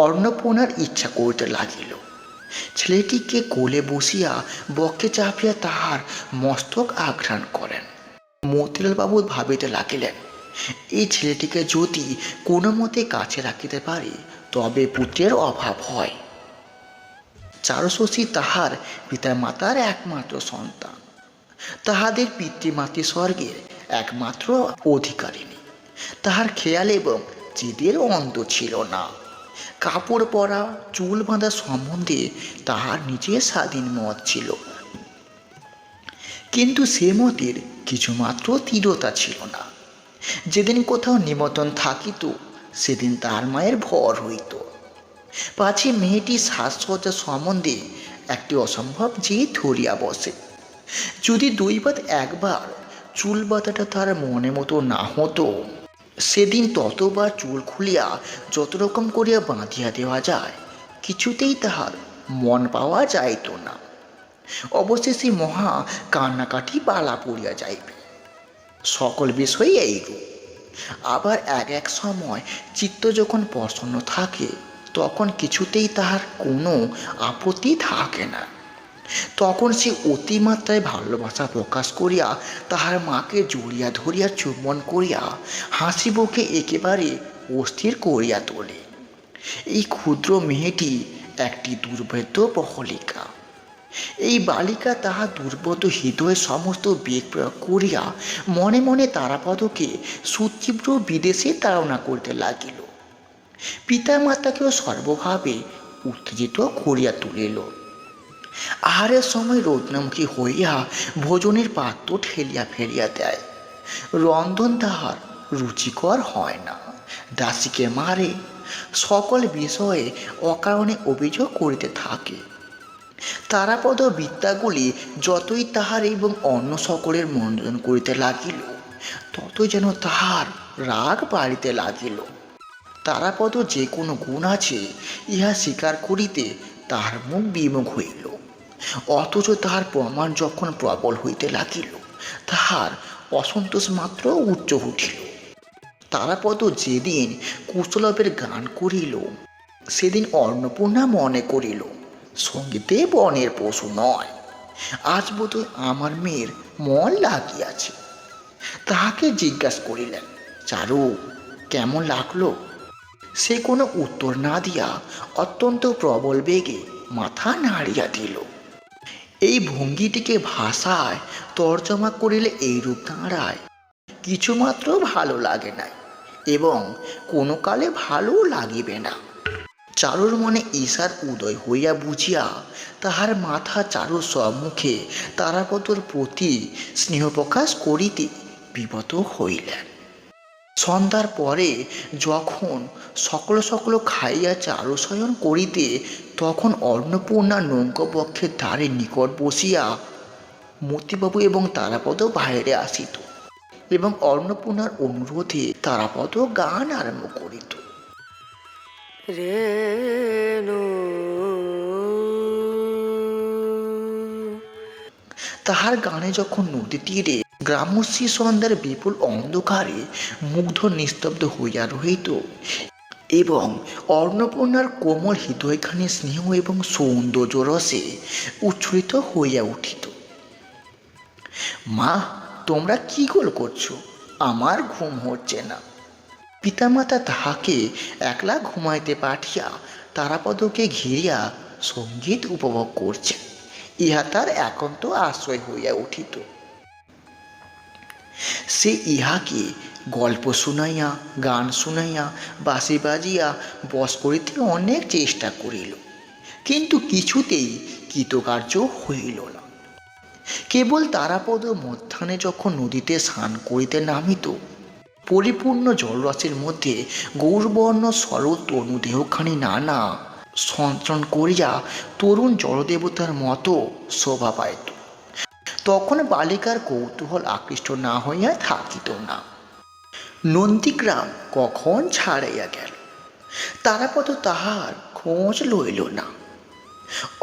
অন্নপূর্ণার ইচ্ছা করিতে লাগিল। ছেলেটিকে কোলে বসিয়া বক্ষে চাপিয়া তাহার মস্তক আঘ্রাণ করেন। মতিলাল বাবু ভাবিতে লাগিলেন, এই ছেলেটিকে যদি কোনো মতে কাছে রাখিতে পারি তবে পুত্রের অভাব হয়। চারুশশী তাহার পিতা মাতার একমাত্র সন্তান, তাহাদের পিতৃমাতৃ স্বর্গের একমাত্র অধিকারিণী। তাহার খেয়াল এবং জেদের অন্ত ছিল না। কাপড় পরা, চুল বাঁধা সম্বন্ধে তাহার নিজের স্বাধীন মত ছিল, কিন্তু সে মতের কিছুমাত্র দৃঢ়তা ছিল না। যেদিন কোথাও নিমন্ত্রণ থাকিত সেদিন তার মায়ের ভর হইত, পাছে মেয়েটি সাজসজ্জা সম্বন্ধে একটি অসম্ভব জেদ ধরিয়া বসে। যদি দুইবার একবার চুল বাঁধাটা তার মনে মতো না হতো, সেদিন ততবার চুল খুলিয়া যত রকম করিয়া বাঁধিয়া দেওয়া যায় কিছুতেই তাহার মন পাওয়া যাইত না। অবশেষে মহা কান্নাকাটি পালা পড়িয়া যাইবে। সকল বিষয়ে এইরূপ। আবার এক এক সময় চিত্ত যখন প্রসন্ন থাকে তখন কিছুতেই তাহার কোনো আপত্তি থাকে না। তখন সে অতিমাত্রায় ভালোবাসা প্রকাশ করিয়া তাহার মাকে জড়িয়া ধরিয়া চুম্বন করিয়া হাসি মুখে একেবারে অস্থির করিয়া তোলে। এই ক্ষুদ্র মেয়েটি একটি দুর্ভেদ্য প্রহলিকা। এই বালিকা তাহার দুর্বোধ্য হৃদয়ে সমস্ত বেগ প্রয়োগ করিয়া মনে মনে তারাপদকে সুতীব্র বিদেশে তাড়না করিতে লাগিল। পিতা মাতাকেও সর্বভাবে উত্তেজিত করিয়া তুলিল। আহারের সময় রৌদ্রমুখী হইয়া ভোজনের পাত্র ঠেলিয়া ফেলিয়া দেয়। রন্ধন তাহার রুচিকর হয় না, দাসীকে মারে, সকল বিষয়ে অকারণে অভিযোগ করিতে থাকে। তারাপদ বিদ্যাগুলি যতই তাহার এবং অন্য সকলের মনোরঞ্জন করিতে লাগিল ততই যেন তাহার রাগ বাড়িতে লাগিল। তারাপদ যে কোনো গুণ আছে ইহা স্বীকার করিতে তাহার মুখ বিমুখ হইল, অথচ তাহার প্রমাণ যখন প্রবল হইতে লাগিল তাহার অসন্তোষ মাত্র উচ্চ উঠিল। তারাপদ যেদিন কুশলভের গান করিল সেদিন অন্নপূর্ণা মনে করিল সঙ্গীতে বনের পশু নয়, আজ বোধহয় আমার মেয়ের মন লাগিয়াছে। তাহাকে জিজ্ঞাসা করিলেন, চারু কেমন লাগলো? সে কোনো উত্তর না দিয়া অত্যন্ত প্রবল বেগে মাথা নাড়িয়া দিল। এই ভঙ্গিটিকে ভাষায় তর্জমা করিলে এইরূপ দাঁড়ায়, কিছুমাত্র ভালো লাগে নাই এবং কোনো কালে ভালো লাগিবে না। চারুর মনে ঈশার উদয় হইয়া বুঝিয়া তাহার মাথা চারুর সম্মুখে তারাপদর প্রতি স্নেহ প্রকাশ করিতে বিবত হইলেন। সন্ধ্যার পরে যখন সকল সকল খাইয়া চারু শয়ন করিতে তখন অন্নপূর্ণা নৌকবক্ষের ধারে নিকট বসিয়া মতিবাবু এবং তারাপদ বাইরে আসিত এবং অন্নপূর্ণার অনুরোধে তারাপদ গান আরম্ভ করিত। তাহার গানে যখন নদী তীরে গ্রামশ্রী সন্ধ্যার বিপুল অন্ধকারে মুগ্ধ নিস্তব্ধ হইয়া রহিত এবং অন্নপূর্ণার কোমল হৃদয়খানি স্নেহ এবং সৌন্দর্য রসে উচ্ছ্বসিত হইয়া উঠিত। মা, তোমরা কি গোল করছো? আমার ঘুম হচ্ছে না। পিতামাতা তাহাকে একলা ঘুমাইতে পাঠিয়া তারাপদকে ঘিরিয়া সঙ্গীত উপভোগ করছে, ইহা তার একান্ত আশ্রয় হইয়া উঠিত। সে ইহাকে গল্প শুনাইয়া, গান শুনাইয়া, বাঁশি বাজিয়া বশ করিতে অনেক চেষ্টা করিল, কিন্তু কিছুতেই কৃতকার্য হইল না। কেবল তারাপদ মধ্যাহ্নে যখন নদীতে স্নান করিতে নামিত, পরিপূর্ণ জলরাশির মধ্যে গৌরবর্ণ সরল তনু দেহখানি নানা সঞ্চরণ করিয়া তরুণ জলদেবতার মতো শোভা পাইত, তখন বালিকার কৌতূহল আকৃষ্ট না হইয়া থাকিত না। নন্দীগ্রাম কখন ছাড়াইয়া গেল, তারাপদ তাহার খোঁজ লইল না।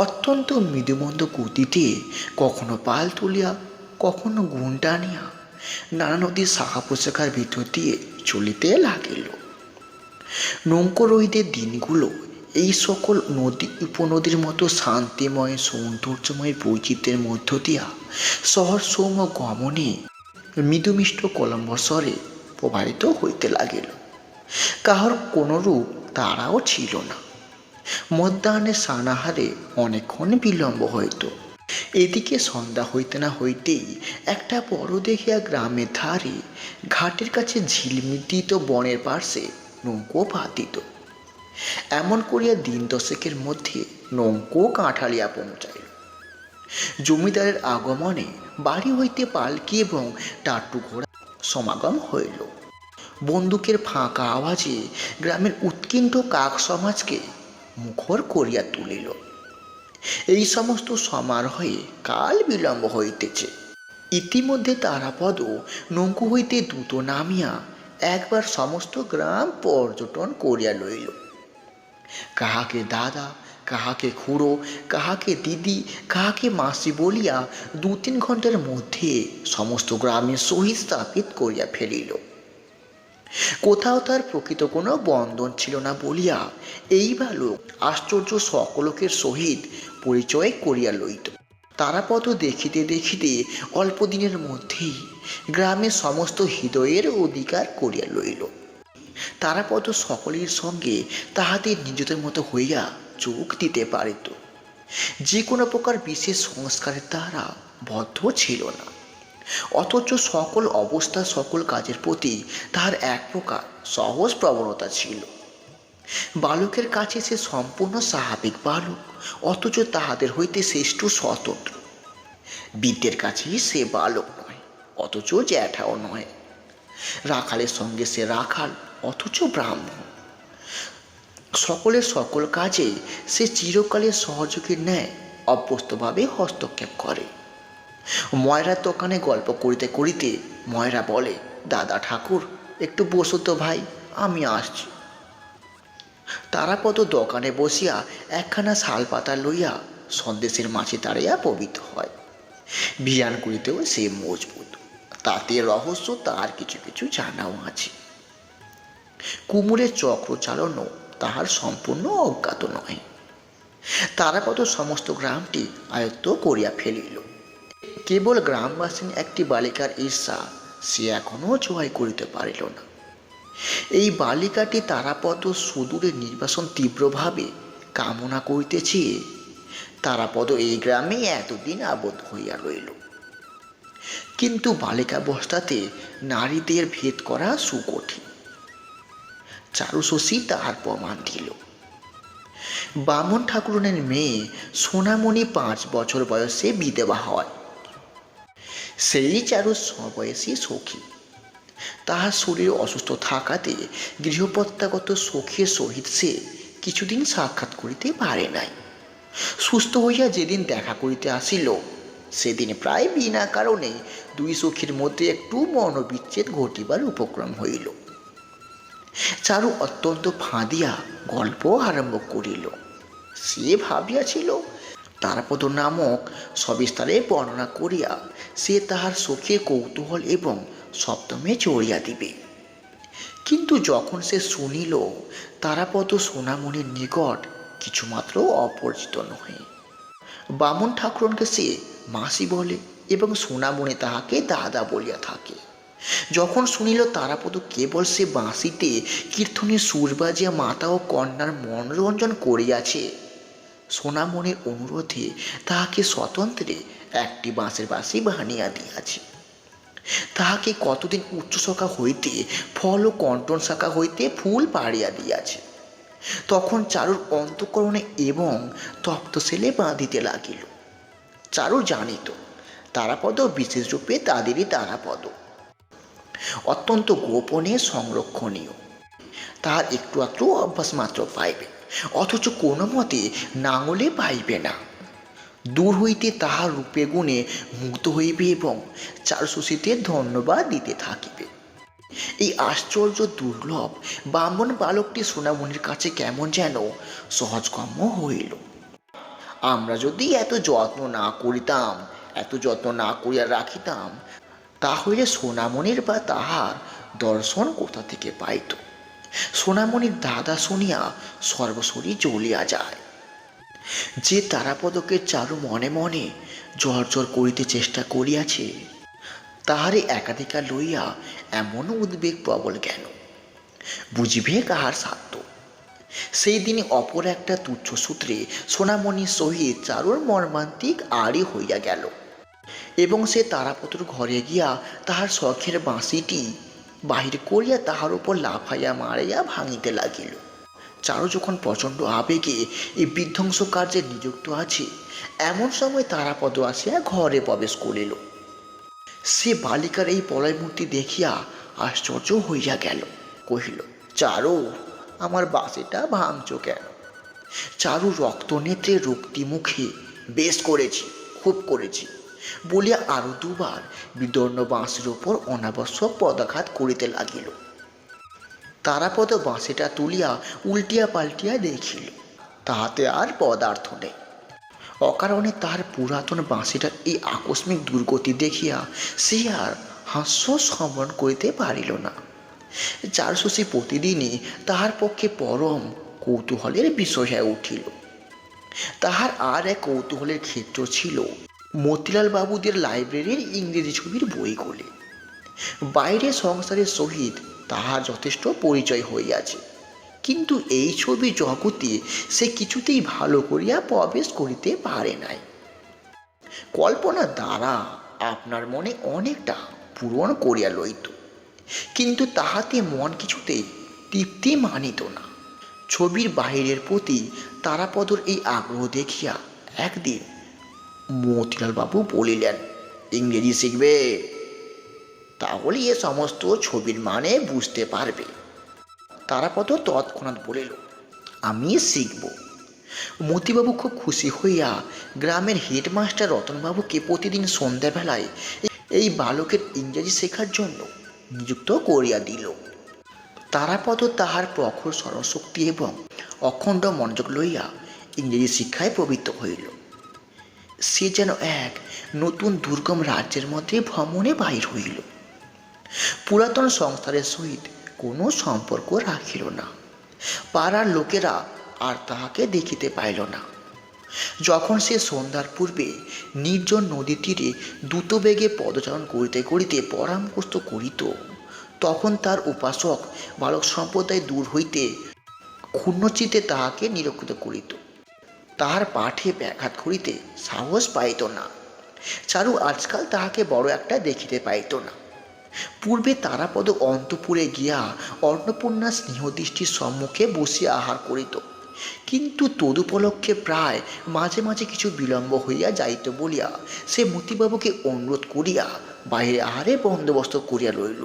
অত্যন্ত মৃদুমন্দ গতিতে কখনো পাল তুলিয়া কখনো গুণ টানিয়া নানা নদীর শাখা প্রশাখার ভিতর দিয়ে চলিতে লাগিল। নৌকোরোহীদের দিনগুলো এই সকল নদী উপনদীর মতো শান্তিময় সৌন্দর্যময় বৈচিত্র্যের মধ্য দিয়া শহর সৌম্য গমনে মৃদুমিষ্ট কলম্বস্বরে প্রবাহিত হইতে লাগিল। কাহার কোনরূপ তারাও ছিল না। মধ্যাহ্নে স্নানাহারে অনেকক্ষণ বিলম্ব হইত। এদিকে সন্ধ্যা হইতে না হইতেই একটা বড় দেখিয়া গ্রামের ধারে ঘাটের কাছে ঝিলমিলিত বনের পার্শ্বে নৌকো পাতিত। এমন করিয়া দিন দশেকের মধ্যে নৌকো কাঁঠালিয়া পৌঁছাইল। জমিদারের আগমনে বাড়ি হইতে পালকি এবং টাট্টু ঘোড়া সমাগম হইল। বন্দুকের ফাঁকা আওয়াজে গ্রামের উৎকণ্ঠ কাক সমাজকে মুখর করিয়া তুলিল। এই সমস্ত সমারোহে কাল বিলম্ব হইতেছে। ইতিমধ্যে তারাপদ নৌকো হইতে দ্রুত নামিয়া একবার সমস্ত গ্রাম পর্যটন করিয়া লইল। কাহাকে দাদা, কাহাকে খুড়ো, কাহাকে দিদি, কাহাকে মাসি বলিয়া 2-3 ঘণ্টার মধ্যে সমস্ত গ্রামের সহিত স্থাপিত করিয়া ফেলিল। কোথাও তার প্রকৃত কোনো বন্ধন ছিল না বলিয়া এই বালক আশ্চর্য সকলকের সহিত পরিচয় করিয়া লইত। তারাপদ দেখিতে দেখিতে অল্প দিনের মধ্যেই গ্রামের সমস্ত হৃদয়ের অধিকার করিয়া লইল। তারাপদ সকলের সঙ্গে তাহাদের নিজেদের মতো হইয়া যোগ দিতে পারিত। যে কোনো প্রকার বিশেষ সংস্কারের দ্বারা বদ্ধ ছিল না, অথচ সকল অবস্থা সকল কাজের প্রতি তাহার এক প্রকার সহজ প্রবণতা ছিল। বালকের কাছে সে সম্পূর্ণ স্বাভাবিক বালক, অথচ তাহাদের হইতে শ্রেষ্ঠ স্বতন্ত্র। বিদ্যের কাছেই সে বালক নয়, অথচ জ্যাঠাও নয়। রাখালের সঙ্গে সে রাখাল, অথচ ব্রাহ্মণ। সকলের সকল কাজে সে চিরকালের সহযোগীর ন্যায় অভ্যস্তভাবে হস্তক্ষেপ করে। ময়রার দোকানে গল্প করিতে করিতে ময়রা বলে, দাদা ঠাকুর, একটু বসো তো ভাই, আমি আসছি। তারাপদ দোকানে বসিয়া একখানা শাল পাতা লইয়া সন্দেশের মাছি তাড়িয়া পবিত্র হয়। বিয়ান করিতেও সে মজবুত, তাতে রহস্য তার কিছু কিছু জানাও আছে। কুমুরের চক্র চালনও তাহার সম্পূর্ণ অজ্ঞাত নয়। তারাপদ সমস্ত গ্রামটি আয়ত্ত করিয়া ফেলিল। কেবল গ্রামবাসীর একটি বালিকার ঈর্ষা সে এখনও জয় করিতে পারিল না। এই বালিকাটি তারাপদ সুদূরে নির্বাসন তীব্রভাবে কামনা করিতেছে। তারাপদ এই গ্রামে এতদিন আবদ্ধ হইয়া রইল, কিন্তু বালিকাবস্থাতে নারীদের ভেদ করা সুকঠিন। চারুশশী তাহার প্রমাণ দিল। বামন ঠাকুরনের মেয়ে সোনামণি 5 বছর বয়সে বিধবা হয়। সেই চারু সমবয়সী সখী। তাহার শরীর অসুস্থ থাকাতে গৃহপত্যাগত সখীর সহিত সে কিছুদিন সাক্ষাৎ করিতে পারে নাই। সুস্থ হইয়া যেদিন দেখা করিতে আসিল, সেদিন প্রায় বিনা কারণে 2 সখীর মধ্যে একটু মনোবিচ্ছেদ ঘটিবার উপক্রম হইল। চারু অত্যন্ত ফাঁদিয়া গল্প আরম্ভ করিল। সে ভাবিয়াছিল তারাপদ নামক সবিস্তারে বর্ণনা করিয়া সে তাহার সখীর কৌতূহল এবং সপ্তমে চড়িয়া দিবে। কিন্তু যখন সে শুনিল তারাপদ সোনামণির নিকট কিছুমাত্র অপরিচিত নহে, বামন ঠাকুরনকে সে মাসি বলে এবং সোনামণি তাহাকে দাদা বলিয়া থাকে, যখন শুনিল তারাপদ কেবল সে বাঁশিতে কীর্তনের সুর বাজিয়া মাতা ও কন্যার মনোরঞ্জন করিয়াছে, সোনামণির অনুরোধে তাহাকে স্বতন্ত্রে একটি বাঁশের বাঁশি বানিয়া দিয়াছে, তাহাকে কতদিন উচ্চ শাখা হইতে ফল ও কণ্টন শাখা হইতে ফুল পাড়িয়া দিয়াছে, তখন চারুর অন্তঃকরণে এবং তপ্তশীলে বাঁধিতে লাগিল। চারু জানিত তারাপদ বিশেষরূপে তাদেরই তারাপদ, অত্যন্ত গোপনে সংরক্ষণীয়। তাহার একটু আধটু অভ্যাস মাত্র পাইবে, অথচ কোনো মতে নাঙলে পাইবে না। দূর হইতে তাহার রূপে গুণে মুগ্ধ হইবে এবং চারুশশীতে ধন্যবাদ দিতে থাকিবে। এই আশ্চর্য দুর্লভ ব্রাহ্মণ বালকটি সোনামণির কাছে কেমন যেন সহজগম্য হইল। আমরা যদি এত যত্ন না করিতাম, এত যত্ন না করিয়া রাখিতাম, তাহলে সোনামণির বা তাহার দর্শন কোথা থেকে পাইত? সোনামণির দাদা শুনিয়া সর্বশরী জ্বলিয়া যায়। যে তারাপদকে চারু মনে মনে জর জর করিতে চেষ্টা করিয়াছে, তাহারে একাধিকার লইয়া এমন উদ্বেগ প্রবল কেন, বুঝিবে কাহার সাধ্য। সেই দিনই অপর একটা তুচ্ছ সূত্রে সোনামণির সহিত চারুর মর্মান্তিক আড়ি হইয়া গেল, এবং সে তারাপদর ঘরে গিয়া তাহার শখের বাঁশিটি বাহির করিয়া তাহার উপর লাফাইয়া মারাইয়া ভাঙিতে লাগিল। চারু যখন প্রচণ্ড আবেগে এই বিধ্বংস কার্যে নিযুক্ত আছে, এমন সময় তারাপদ আসিয়া ঘরে প্রবেশ করিল। সে বালিকার এই প্রলয় মূর্তি দেখিয়া আশ্চর্য হইয়া গেল, কহিল, চারু, আমার বাঁশিটা ভাঙছ কেন? চারু রক্ত নেত্রে রক্তি মুখে, বেশ করেছি, খুব করেছি বলিয়া আরো দুবার বিদর্ণ বাঁশির উপর অনাবশ্যক পদাঘাত করিতে লাগিল। তারাপদ বাঁশিটা তুলিয়া উল্টিয়া পাল্টিয়া দেখিল, তাহাতে আর পদার্থ নেই। অকারণে তাহার পুরাতন বাঁশিটার এই আকস্মিক দুর্গতি দেখিয়া সে আর হাস্য স্মরণ করিতে পারিল না। চারুশশী প্রতিদিনই তাহার পক্ষে পরম কৌতূহলের বিষয় হয়ে উঠিল। তাহার আর এক কৌতূহলের ক্ষেত্র ছিল মতিলাল বাবুদের লাইব্রেরির ইংরেজি ছবির বইগুলি। বাইরে সংসারের সহিত তাহার যথেষ্ট পরিচয় হইয়াছে, কিন্তু এই ছবি জগতে সে কিছুতেই ভালো করিয়া প্রবেশ করিতে পারে নাই। কল্পনা দ্বারা আপনার মনে অনেকটা পূরণ করিয়া লইত, কিন্তু তাহাতে মন কিছুতেই তৃপ্তি মানিত না। ছবির বাহিরের প্রতি তারাপদর এই আগ্রহ দেখিয়া একদিন মতিলাল বাবু বলিলেন, ইংরেজি শিখবে? তাহলে এ সমস্ত ছবির মানে বুঝতে পারবে। তারাপদ তৎক্ষণাৎ বলিল, আমি শিখব। মতিবাবু খুব খুশি হইয়া গ্রামের হেডমাস্টার রতনবাবুকে প্রতিদিন সন্ধ্যাবেলায় এই বালকের ইংরেজি শেখার জন্য নিযুক্ত করিয়া দিল। তারাপদ তাহার প্রখর স্মরণশক্তি এবং অখণ্ড মনোযোগ লইয়া ইংরেজি শিক্ষায় প্রবৃত্ত হইল। সে যেন এক নতুন দুর্গম রাজ্যের মধ্যে ভ্রমণে বাহির হইল। পুরাতন সংস্থারের সহিত কোনো সম্পর্ক রাখিল না। পাড়ার লোকেরা আর তাহাকে দেখিতে পাইল না। যখন সে সন্ধ্যার পূর্বে নির্জন নদী তীরে দ্রুতবেগে পদচারণ করিতে করিতে পরামুখস্থ করিত, তখন তার উপাসক বালক সম্প্রদায় দূর হইতে ক্ষুণ্ণচিত্তে তাহাকে নিরীক্ষিত করিত। তাহার পাঠে ব্যাঘাত করিতে সাহস পাইত না। চারু আজকাল তাহাকে বড় একটা দেখিতে পাইত না। পূর্বে তারাপদ অন্তপুরে গিয়া অন্নপূর্ণা স্নেহদৃষ্টির সম্মুখে বসিয়া আহার করিত, কিন্তু তদুপলক্ষে প্রায় মাঝে মাঝে কিছু বিলম্ব হইয়া যাইত বলিয়া সে মতিবাবুকে অনুরোধ করিয়া বাহিরে আহারে বন্দোবস্ত করিয়া লইল।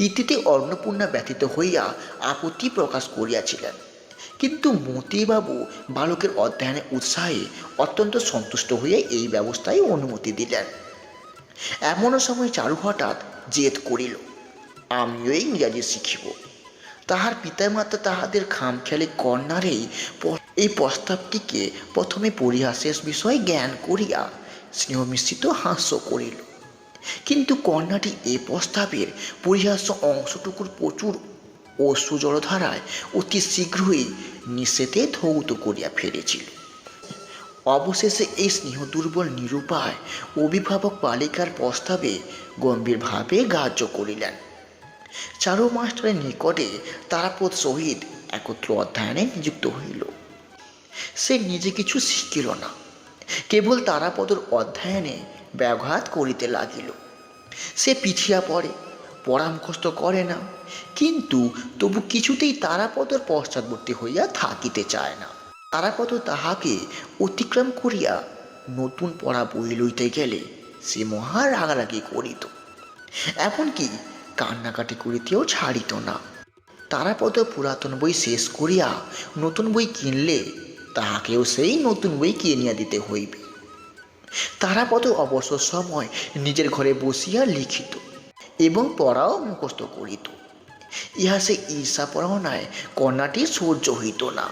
ইতিতে অন্নপূর্ণা ব্যথিত হইয়া আপত্তি প্রকাশ করিয়াছিলেন, কিন্তু মতিবাবু বালকের অধ্যয়নের উৎসাহে অত্যন্ত সন্তুষ্ট হইয়া এই ব্যবস্থায় অনুমতি দিলেন। এমন সময় চারু হঠাৎ জেদ করিল, আমিও ইংরাজি শিখিব। তাহার পিতামাতা তাহাদের খামখেয়ালি কন্যারই এই প্রস্তাবটিকে প্রথমে পরিহাসের বিষয় জ্ঞান করিয়া স্নেহমিশ্রিত হাস্য করিল, কিন্তু কন্যাটি এই প্রস্তাবের পরিহাস্য অংশটুকুর প্রচুর অশ্রু জলধারায় অতি শীঘ্রই নিঃশেতে ধৌত করিয়া ফেলেছিল। অবশেষে এই স্নেহ দুর্বল নিরুপায় অভিভাবক বালিকার প্রস্তাবে গম্ভীরভাবে গ্রাহ্য করিলেন। চারু মাস্টারের নিকটে তারাপদ সহিত একত্র অধ্যয়নে নিযুক্ত হইল। সে নিজে কিছু শিখিল না, কেবল তারাপদর অধ্যয়নে ব্যাঘাত করিতে লাগিল। সে পিছিয়া পড়ে, পরামুখস্থ করে না, কিন্তু তবু কিছুতেই তারাপদর পশ্চাৎবর্তী হইয়া থাকিতে চায় না। তারাপদ তাহাকে অতিক্রম করিয়া নতুন পড়া বই লইতে গেলে সে মহা রাগারাগি করিত, এমনকি কান্নাকাটি করিতেও ছাড়িত না। তারাপদ পুরাতন বই শেষ করিয়া নতুন বই কিনলে তাহাকেও সেই নতুন বই কিনিয়া দিতে হইবে। তারাপদ অবসর সময় নিজের ঘরে বসিয়া লিখিত এবং পড়াও মুখস্থ করিত। ইহা সে ঈর্ষাপরায়ণায় কন্যাটি সহ্য হইত না।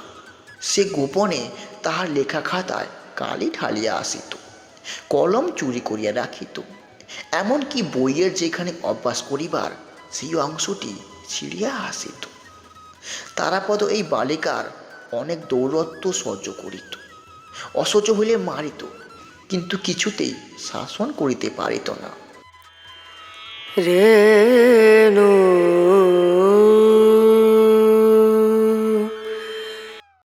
সে গোপনে তাহার লেখা খাতায় কালি ঢালিয়া আসিত, কলম চুরি করিয়া রাখিত, এমনকি বইয়ের যেখানে অভ্যাস করিবার সেই অংশটি ছিঁড়িয়া আসিত। তারাপদ এই বালিকার অনেক দৌরত্ব সহ্য করিত, অসহ্য হইলে মারিত, কিন্তু কিছুতেই শাসন করিতে পারিত না। রেণু